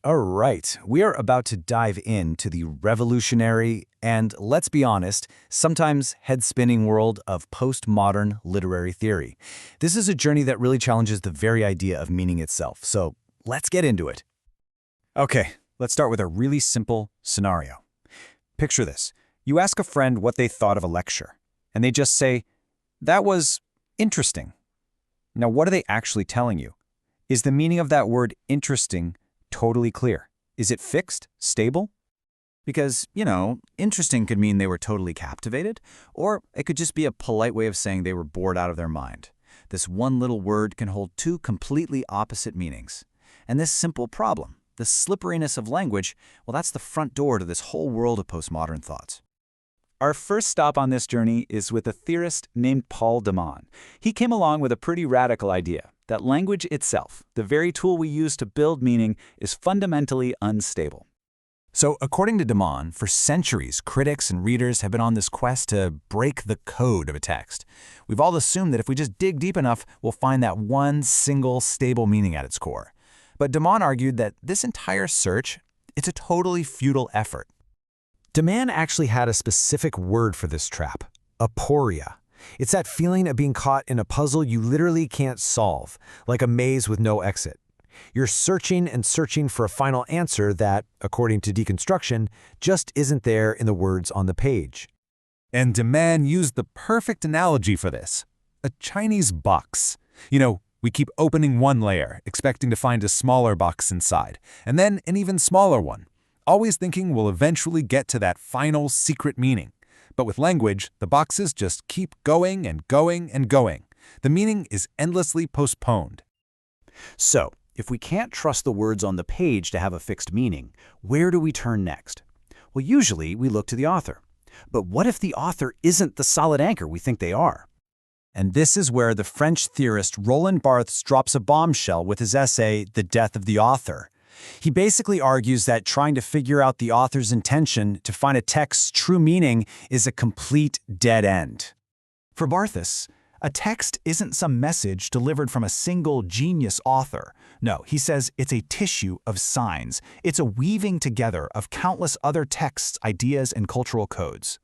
All right, we are about to dive into the revolutionary and, let's be honest, sometimes head-spinning world of postmodern literary theory. This is a journey that really challenges the very idea of meaning itself, so let's get into it. Okay, let's start with a really simple scenario. Picture this. You ask a friend what they thought of a lecture, and they just say, "That was interesting." Now, what are they actually telling you? Is the meaning of that word interesting totally clear? Is it fixed, stable? Because, interesting could mean they were totally captivated, or it could just be a polite way of saying they were bored out of their mind. This one little word can hold two completely opposite meanings. And this simple problem, the slipperiness of language, well, that's the front door to this whole world of postmodern thoughts. Our first stop on this journey is with a theorist named Paul de Man. He came along with a pretty radical idea, that language itself, the very tool we use to build meaning, is fundamentally unstable. So, according to de Man, for centuries, critics and readers have been on this quest to break the code of a text. We've all assumed that if we just dig deep enough, we'll find that one single stable meaning at its core. But de Man argued that this entire search, it's a totally futile effort. De Man actually had a specific word for this trap: aporia. It's that feeling of being caught in a puzzle you literally can't solve, like a maze with no exit. You're searching and searching for a final answer that, according to deconstruction, just isn't there in the words on the page. And de Man used the perfect analogy for this: a Chinese box. We keep opening one layer, expecting to find a smaller box inside, and then an even smaller one, always thinking we'll eventually get to that final secret meaning. But with language, the boxes just keep going and going and going. The meaning is endlessly postponed. So, if we can't trust the words on the page to have a fixed meaning, where do we turn next? Well, usually we look to the author. But what if the author isn't the solid anchor we think they are? And this is where the French theorist Roland Barthes drops a bombshell with his essay, The Death of the Author. He basically argues that trying to figure out the author's intention to find a text's true meaning is a complete dead end. For Barthes, a text isn't some message delivered from a single genius author. No, he says it's a tissue of signs. It's a weaving together of countless other texts, ideas, and cultural codes.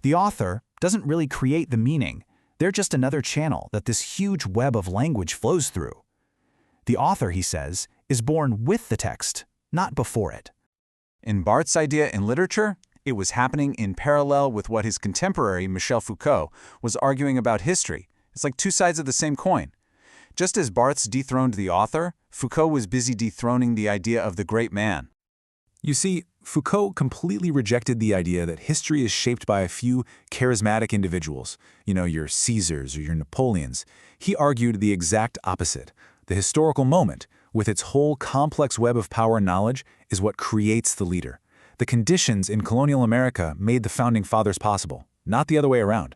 The author doesn't really create the meaning. They're just another channel that this huge web of language flows through. The author, he says, is born with the text, not before it. In Barthes' idea in literature, it was happening in parallel with what his contemporary Michel Foucault was arguing about history. It's like two sides of the same coin. Just as Barthes dethroned the author, Foucault was busy dethroning the idea of the great man. You see, Foucault completely rejected the idea that history is shaped by a few charismatic individuals, your Caesars or your Napoleons. He argued the exact opposite. The historical moment, with its whole complex web of power and knowledge, is what creates the leader. The conditions in colonial America made the Founding Fathers possible, not the other way around.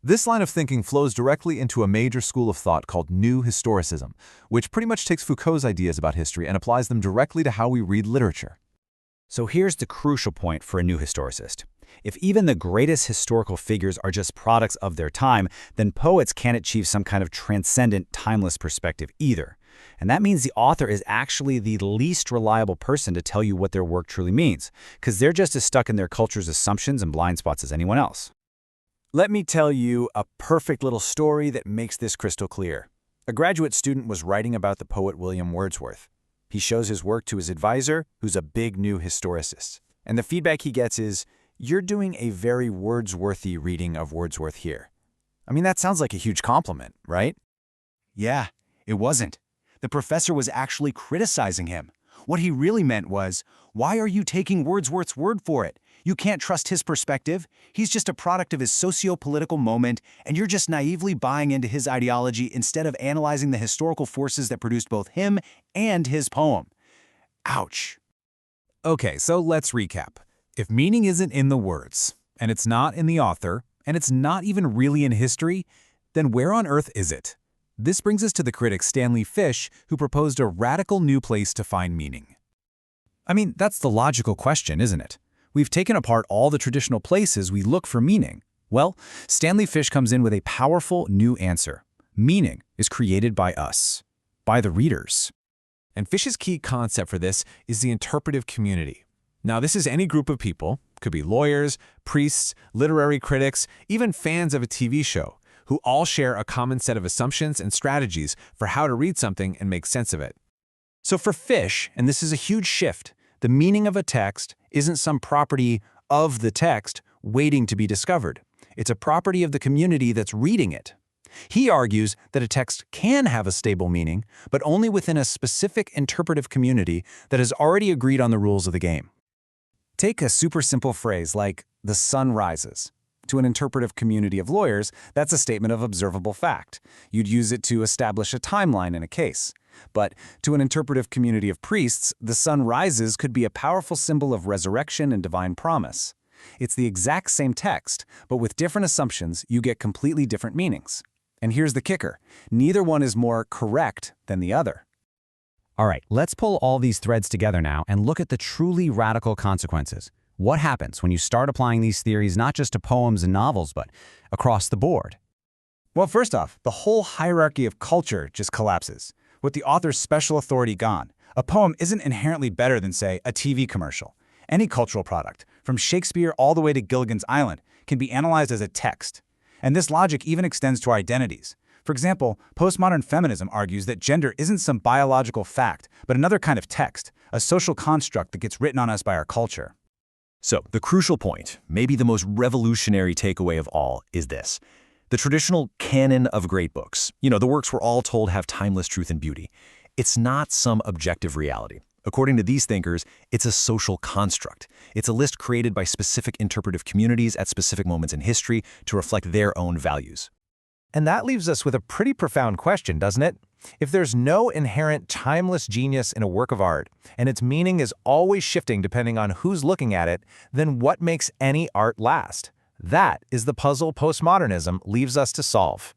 This line of thinking flows directly into a major school of thought called New Historicism, which pretty much takes Foucault's ideas about history and applies them directly to how we read literature. So here's the crucial point for a new historicist. If even the greatest historical figures are just products of their time, then poets can't achieve some kind of transcendent, timeless perspective either. And that means the author is actually the least reliable person to tell you what their work truly means, because they're just as stuck in their culture's assumptions and blind spots as anyone else. Let me tell you a perfect little story that makes this crystal clear. A graduate student was writing about the poet William Wordsworth. He shows his work to his advisor, who's a big new historicist. And the feedback he gets is, "You're doing a very Wordsworthy reading of Wordsworth here." I mean, that sounds like a huge compliment, right? Yeah, it wasn't. The professor was actually criticizing him. What he really meant was, why are you taking Wordsworth's word for it? You can't trust his perspective. He's just a product of his socio-political moment, and you're just naively buying into his ideology instead of analyzing the historical forces that produced both him and his poem. Ouch. Okay, so let's recap. If meaning isn't in the words, and it's not in the author, and it's not even really in history, then where on earth is it? This brings us to the critic Stanley Fish, who proposed a radical new place to find meaning. I mean, that's the logical question, isn't it? We've taken apart all the traditional places we look for meaning. Well, Stanley Fish comes in with a powerful new answer. Meaning is created by us, by the readers. And Fish's key concept for this is the interpretive community. Now, this is any group of people, could be lawyers, priests, literary critics, even fans of a TV show, who all share a common set of assumptions and strategies for how to read something and make sense of it. So for Fish, and this is a huge shift, the meaning of a text isn't some property of the text waiting to be discovered. It's a property of the community that's reading it. He argues that a text can have a stable meaning, but only within a specific interpretive community that has already agreed on the rules of the game. Take a super simple phrase like, "the sun rises." To an interpretive community of lawyers, that's a statement of observable fact. You'd use it to establish a timeline in a case. But to an interpretive community of priests, the sun rises could be a powerful symbol of resurrection and divine promise. It's the exact same text, but with different assumptions, you get completely different meanings. And here's the kicker. Neither one is more correct than the other. All right, let's pull all these threads together now and look at the truly radical consequences. What happens when you start applying these theories not just to poems and novels, but across the board? Well, first off, the whole hierarchy of culture just collapses. With the author's special authority gone, a poem isn't inherently better than, say, a TV commercial. Any cultural product, from Shakespeare all the way to Gilligan's Island, can be analyzed as a text. And this logic even extends to our identities. For example, postmodern feminism argues that gender isn't some biological fact, but another kind of text, a social construct that gets written on us by our culture. So, the crucial point, maybe the most revolutionary takeaway of all, is this. The traditional canon of great books, the works we're all told have timeless truth and beauty, it's not some objective reality. According to these thinkers, it's a social construct. It's a list created by specific interpretive communities at specific moments in history to reflect their own values. And that leaves us with a pretty profound question, doesn't it? If there's no inherent timeless genius in a work of art, and its meaning is always shifting depending on who's looking at it, then what makes any art last? That is the puzzle postmodernism leaves us to solve.